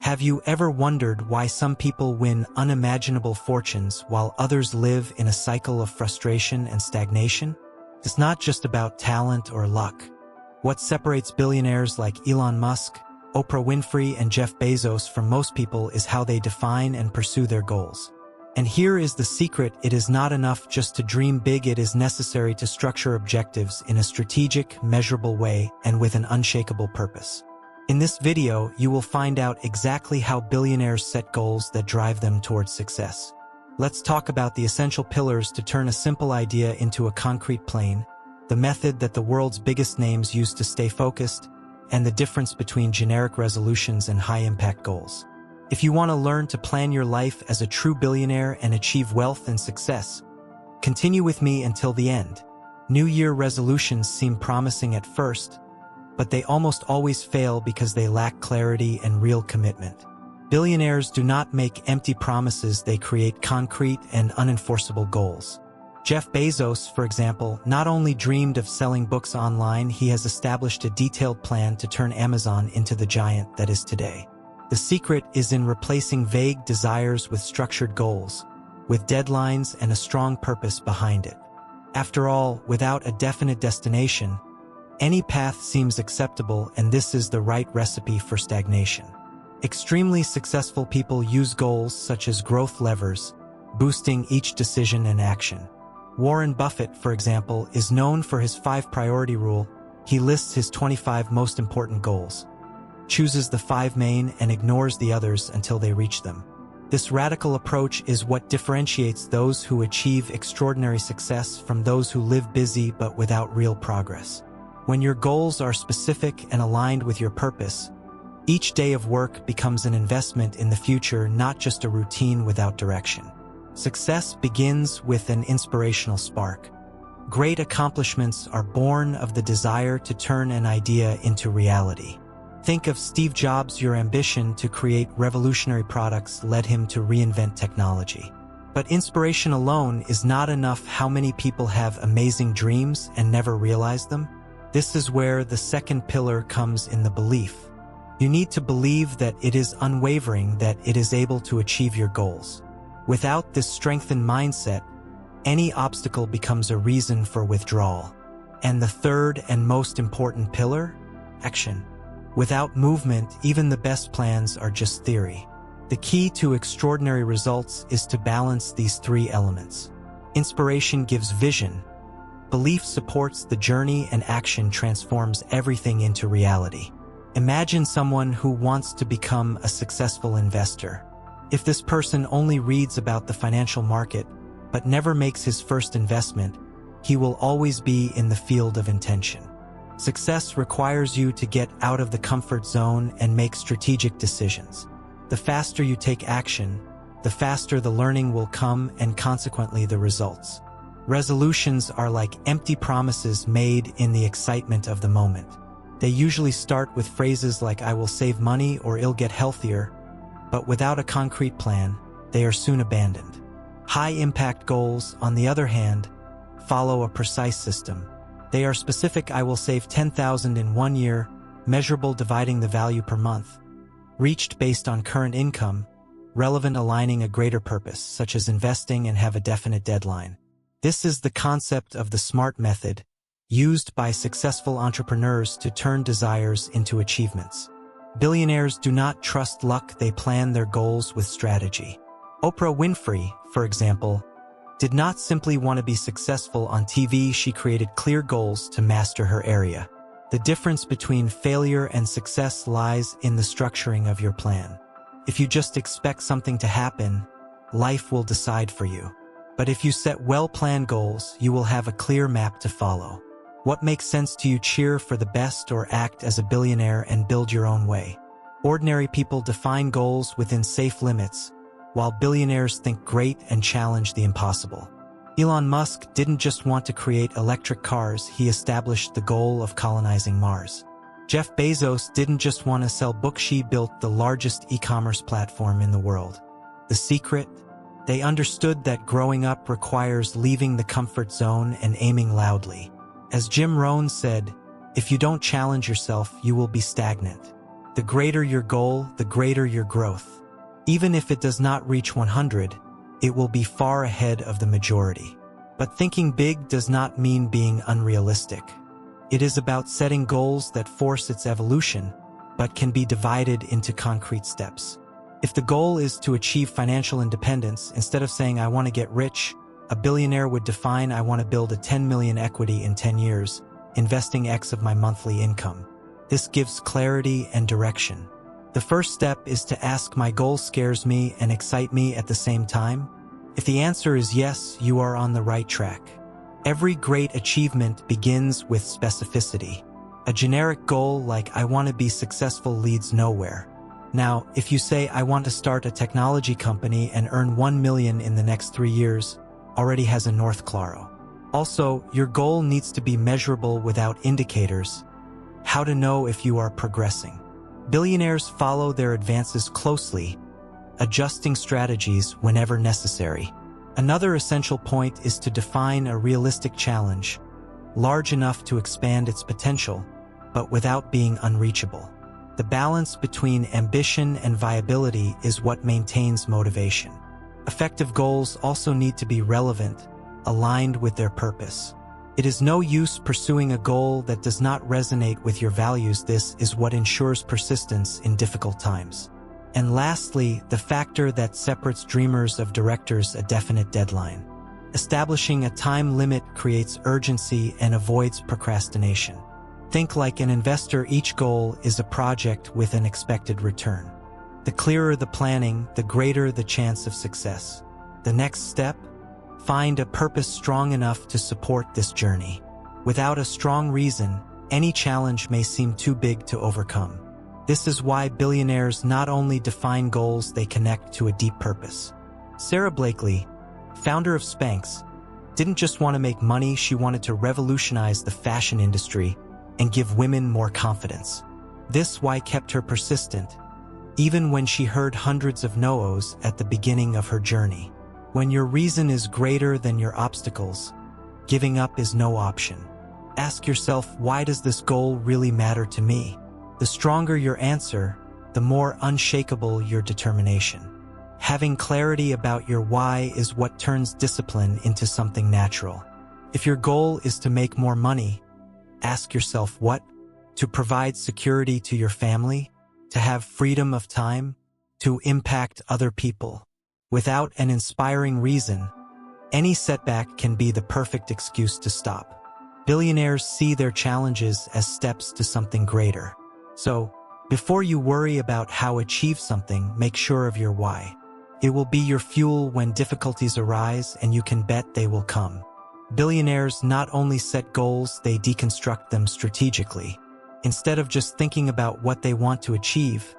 Have you ever wondered why some people win unimaginable fortunes while others live in a cycle of frustration and stagnation? It's not just about talent or luck. What separates billionaires like Elon Musk, Oprah Winfrey, and Jeff Bezos from most people is how they define and pursue their goals. And here is the secret: it is not enough just to dream big, it is necessary to structure objectives in a strategic, measurable way and with an unshakable purpose. In this video, you will find out exactly how billionaires set goals that drive them towards success. Let's talk about the essential pillars to turn a simple idea into a concrete plan, the method that the world's biggest names use to stay focused, and the difference between generic resolutions and high-impact goals. If you want to learn to plan your life as a true billionaire and achieve wealth and success, continue with me until the end. New Year resolutions seem promising at first, but they almost always fail because they lack clarity and real commitment. Billionaires do not make empty promises, they create concrete and unenforceable goals. Jeff Bezos, for example, not only dreamed of selling books online, he has established a detailed plan to turn Amazon into the giant that is today. The secret is in replacing vague desires with structured goals, with deadlines and a strong purpose behind it. After all, without a definite destination, any path seems acceptable, and this is the right recipe for stagnation. Extremely successful people use goals such as growth levers, boosting each decision and action. Warren Buffett, for example, is known for his 5-priority rule. He lists his 25 most important goals, chooses the 5 main, and ignores the others until they reach them. This radical approach is what differentiates those who achieve extraordinary success from those who live busy but without real progress. When your goals are specific and aligned with your purpose, each day of work becomes an investment in the future, not just a routine without direction. Success begins with an inspirational spark. Great accomplishments are born of the desire to turn an idea into reality. Think of Steve Jobs. Your ambition to create revolutionary products led him to reinvent technology. But inspiration alone is not enough. How many people have amazing dreams and never realize them? This is where the second pillar comes in: the belief. You need to believe that it is unwavering, that it is able to achieve your goals. Without this strengthened mindset, any obstacle becomes a reason for withdrawal. And the third and most important pillar? Action. Without movement, even the best plans are just theory. The key to extraordinary results is to balance these 3 elements. Inspiration gives vision, belief supports the journey, and action transforms everything into reality. Imagine someone who wants to become a successful investor. If this person only reads about the financial market but never makes his first investment, he will always be in the field of intention. Success requires you to get out of the comfort zone and make strategic decisions. The faster you take action, the faster the learning will come, and consequently the results. Resolutions are like empty promises made in the excitement of the moment. They usually start with phrases like "I will save money" or "I'll get healthier," but without a concrete plan, they are soon abandoned. High-impact goals, on the other hand, follow a precise system. They are specific: I will save $10,000 in 1 year, measurable, dividing the value per month, reached based on current income, relevant, aligning a greater purpose, such as investing, and have a definite deadline. This is the concept of the SMART method, used by successful entrepreneurs to turn desires into achievements. Billionaires do not trust luck, they plan their goals with strategy. Oprah Winfrey, for example, did not simply want to be successful on TV, she created clear goals to master her area. The difference between failure and success lies in the structuring of your plan. If you just expect something to happen, life will decide for you. But if you set well-planned goals, you will have a clear map to follow. What makes sense to you? Cheer for the best or act as a billionaire and build your own way? Ordinary people define goals within safe limits, while billionaires think great and challenge the impossible. Elon Musk didn't just want to create electric cars, he established the goal of colonizing Mars. Jeff Bezos didn't just want to sell books, he built the largest e-commerce platform in the world. The secret? They understood that growing up requires leaving the comfort zone and aiming loudly. As Jim Rohn said, if you don't challenge yourself, you will be stagnant. The greater your goal, the greater your growth. Even if it does not reach 100, it will be far ahead of the majority. But thinking big does not mean being unrealistic. It is about setting goals that force its evolution, but can be divided into concrete steps. If the goal is to achieve financial independence, instead of saying I want to get rich, a billionaire would define I want to build a 10 million equity in 10 years, investing X of my monthly income. This gives clarity and direction. The first step is to ask, my goal scares me and excite me at the same time? If the answer is yes, you are on the right track. Every great achievement begins with specificity. A generic goal like I want to be successful leads nowhere. Now, if you say I want to start a technology company and earn 1 million in the next 3 years, already has a north claro. Also, your goal needs to be measurable without indicators. How to know if you are progressing. Billionaires follow their advances closely, adjusting strategies whenever necessary. Another essential point is to define a realistic challenge, large enough to expand its potential, but without being unreachable. The balance between ambition and viability is what maintains motivation. Effective goals also need to be relevant, aligned with their purpose. It is no use pursuing a goal that does not resonate with your values. This is what ensures persistence in difficult times. And lastly, the factor that separates dreamers of directors: a definite deadline. Establishing a time limit creates urgency and avoids procrastination. Think like an investor. Each goal is a project with an expected return. The clearer the planning, the greater the chance of success. The next step? Find a purpose strong enough to support this journey. Without a strong reason, any challenge may seem too big to overcome. This is why billionaires not only define goals, they connect to a deep purpose. Sarah Blakely, founder of Spanx, didn't just want to make money, she wanted to revolutionize the fashion industry and give women more confidence. This why kept her persistent, even when she heard hundreds of no's at the beginning of her journey. When your reason is greater than your obstacles, giving up is no option. Ask yourself, why does this goal really matter to me? The stronger your answer, the more unshakable your determination. Having clarity about your why is what turns discipline into something natural. If your goal is to make more money, ask yourself what? To provide security to your family? To have freedom of time? To impact other people? Without an inspiring reason, any setback can be the perfect excuse to stop. Billionaires see their challenges as steps to something greater. So, before you worry about how to achieve something, make sure of your why. It will be your fuel when difficulties arise, and you can bet they will come. Billionaires not only set goals, they deconstruct them strategically. Instead of just thinking about what they want to achieve,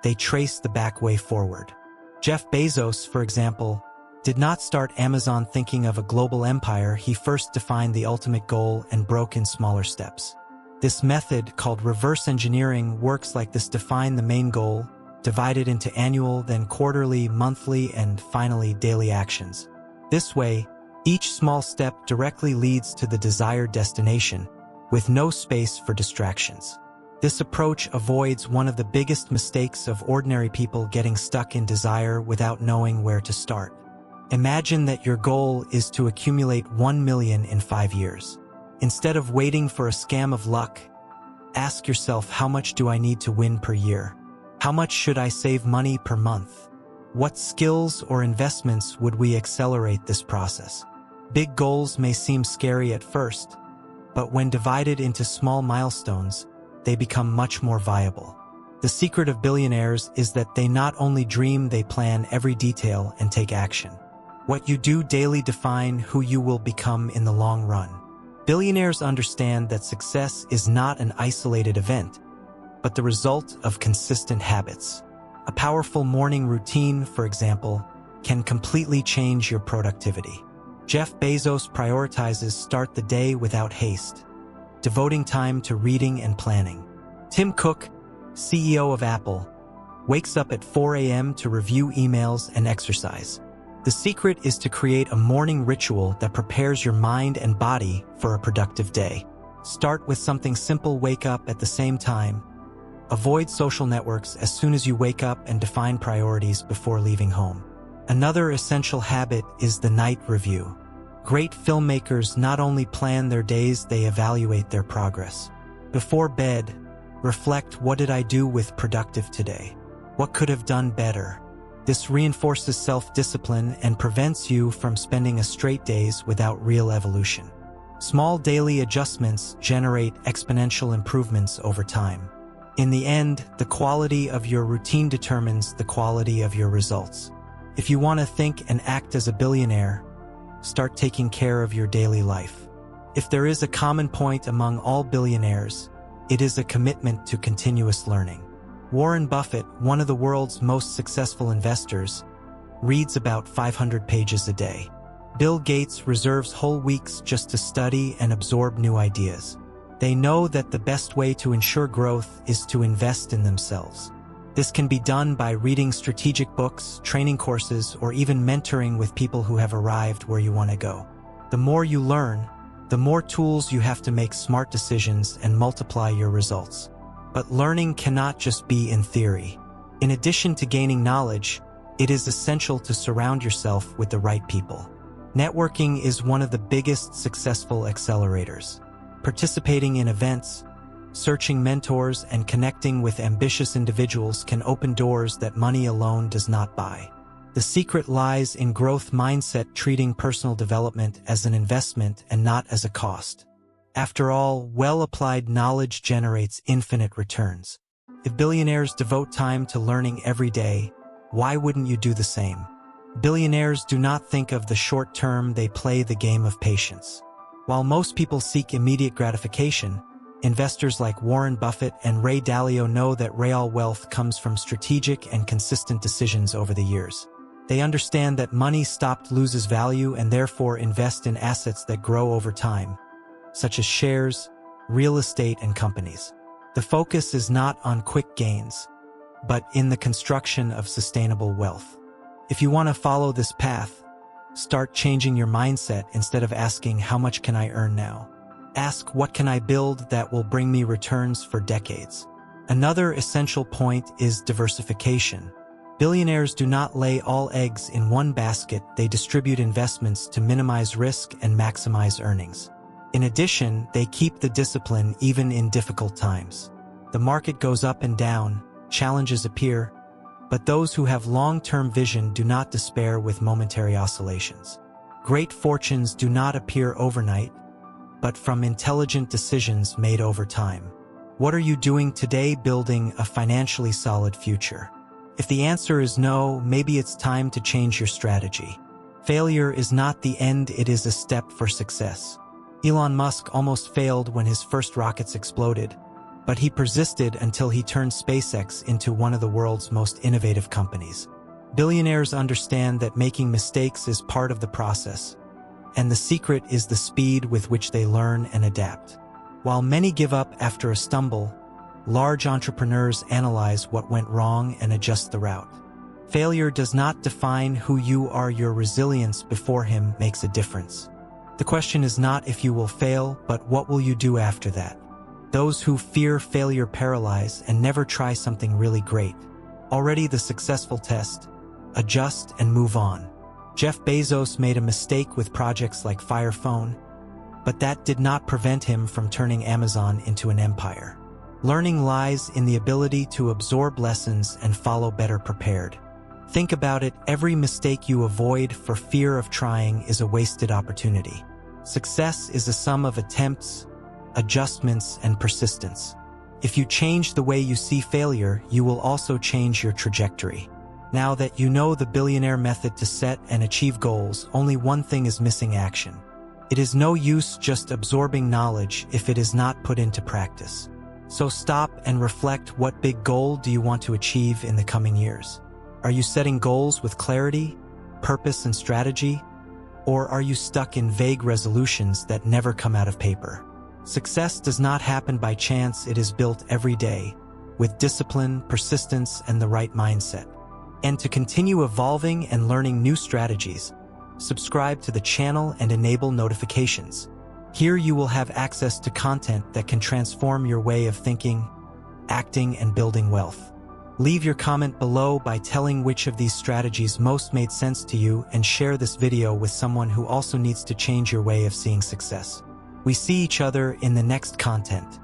they trace the back way forward. Jeff Bezos, for example, did not start Amazon thinking of a global empire. He first defined the ultimate goal and broke in smaller steps. This method, called reverse engineering, works like this: define the main goal, divide it into annual, then quarterly, monthly, and finally daily actions. This way, each small step directly leads to the desired destination, with no space for distractions. This approach avoids one of the biggest mistakes of ordinary people: getting stuck in desire without knowing where to start. Imagine that your goal is to accumulate 1 million in 5 years. Instead of waiting for a scam of luck, ask yourself, how much do I need to win per year? How much should I save money per month? What skills or investments would we accelerate this process? Big goals may seem scary at first, but when divided into small milestones, they become much more viable. The secret of billionaires is that they not only dream, they plan every detail and take action. What you do daily defines who you will become in the long run. Billionaires understand that success is not an isolated event, but the result of consistent habits. A powerful morning routine, for example, can completely change your productivity. Jeff Bezos prioritizes start the day without haste, devoting time to reading and planning. Tim Cook, CEO of Apple, wakes up at 4 a.m. to review emails and exercise. The secret is to create a morning ritual that prepares your mind and body for a productive day. Start with something simple: wake up at the same time, Avoid social networks as soon as you wake up and define priorities before leaving home. Another essential habit is the night review. Great filmmakers not only plan their days, they evaluate their progress. Before bed, reflect: what did I do with productive today? What could have done better? This reinforces self-discipline and prevents you from spending a straight days without real evolution. Small daily adjustments generate exponential improvements over time. In the end, the quality of your routine determines the quality of your results. If you want to think and act as a billionaire, start taking care of your daily life. If there is a common point among all billionaires, it is a commitment to continuous learning. Warren Buffett, one of the world's most successful investors, reads about 500 pages a day. Bill Gates reserves whole weeks just to study and absorb new ideas. They know that the best way to ensure growth is to invest in themselves. This can be done by reading strategic books, training courses, or even mentoring with people who have arrived where you want to go. The more you learn, the more tools you have to make smart decisions and multiply your results. But learning cannot just be in theory. In addition to gaining knowledge, it is essential to surround yourself with the right people. Networking is one of the biggest successful accelerators. Participating in events, searching mentors, and connecting with ambitious individuals can open doors that money alone does not buy. The secret lies in growth mindset, treating personal development as an investment and not as a cost. After all, well-applied knowledge generates infinite returns. If billionaires devote time to learning every day, why wouldn't you do the same? Billionaires do not think of the short term, they play the game of patience. While most people seek immediate gratification, investors like Warren Buffett and Ray Dalio know that real wealth comes from strategic and consistent decisions over the years. They understand that money stopped loses value and therefore invest in assets that grow over time, such as shares, real estate, and companies. The focus is not on quick gains, but in the construction of sustainable wealth. If you want to follow this path, start changing your mindset. Instead of asking, how much can I earn now? Ask, what can I build that will bring me returns for decades? Another essential point is diversification. Billionaires do not lay all eggs in one basket, they distribute investments to minimize risk and maximize earnings. In addition, they keep the discipline even in difficult times. The market goes up and down, challenges appear, but those who have long-term vision do not despair with momentary oscillations. Great fortunes do not appear overnight, but from intelligent decisions made over time. What are you doing today building a financially solid future? If the answer is no, maybe it's time to change your strategy. Failure is not the end, it is a step for success. Elon Musk almost failed when his first rockets exploded, but he persisted until he turned SpaceX into one of the world's most innovative companies. Billionaires understand that making mistakes is part of the process, and the secret is the speed with which they learn and adapt. While many give up after a stumble, large entrepreneurs analyze what went wrong and adjust the route. Failure does not define who you are, your resilience before him makes a difference. The question is not if you will fail, but what will you do after that? Those who fear failure paralyze and never try something really great. Already the successful test, adjust and move on. Jeff Bezos made a mistake with projects like Fire Phone, but that did not prevent him from turning Amazon into an empire. Learning lies in the ability to absorb lessons and follow better prepared. Think about it, every mistake you avoid for fear of trying is a wasted opportunity. Success is a sum of attempts, adjustments, and persistence. If you change the way you see failure, you will also change your trajectory. Now that you know the billionaire method to set and achieve goals, only one thing is missing: action. It is no use just absorbing knowledge if it is not put into practice. So stop and reflect, what big goal do you want to achieve in the coming years? Are you setting goals with clarity, purpose, and strategy? Or are you stuck in vague resolutions that never come out of paper? Success does not happen by chance, it is built every day, with discipline, persistence, and the right mindset. And to continue evolving and learning new strategies, subscribe to the channel and enable notifications. Here you will have access to content that can transform your way of thinking, acting, and building wealth. Leave your comment below by telling which of these strategies most made sense to you, and share this video with someone who also needs to change your way of seeing success. We see each other in the next content.